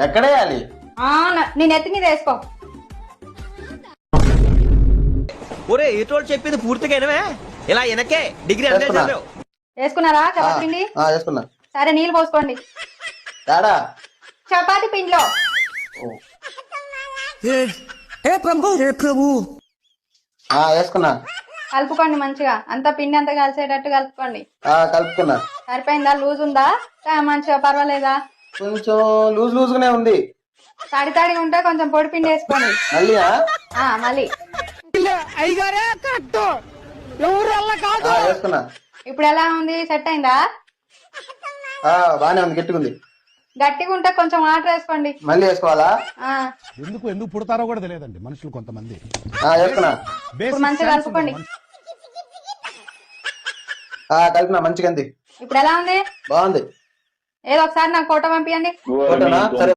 ఎక్కడ వేయాలి? నేను ఎత్తి మీద వేసుకో. ఒరే ఏటోళ్ళు చెప్పింది పూర్తిగా వినవే, ఇలా వెనకే డిగ్రీ అంతే చదివావు. వేసుకున్నారా చపాతి పిండి? వేసుకున్నా. సరే నీళ్ళు పోసుకోండి తేడా చపాతి పిండిలో. వేసుకున్నా. కలుపుకోండి మంచిగా, అంతా పిండి అంతా కలిసేటట్టు కలుపుకోండి. కలుపుకున్నా. సరిపోయిందా? లూజ్ ఉందా మంచిగా? పర్వాలేదా? కొంచెం లూజ్ లూజ్ గానే ఉంది. తడి తడిగా ఉంటే కొంచెం పొడి పిండి వేసుకోండి మళ్ళీ మళ్ళీ. వేసుకున్నా. ఇప్పుడు ఎలా ఉంది? సెట్ అయిందా? బానే ఉంది, గట్టిగుంది. గట్టిగా ఉంటే కొంచెం వాటర్ వేసుకోండి. మళ్ళీ వేసుకోవాలా? ఎందుకు పుడతారో కూడా తెలియదండి మనుషులు కొంతమంది. ఇప్పుడు మంచిగా కలుపుకోండి. కలిపినా మంచిగా ఉంది. ఇప్పుడు ఎలా ఉంది? బాగుంది. ఏదో ఒకసారి నాకు ఫోటో పంపించండి. ఫోటోనా? సరే.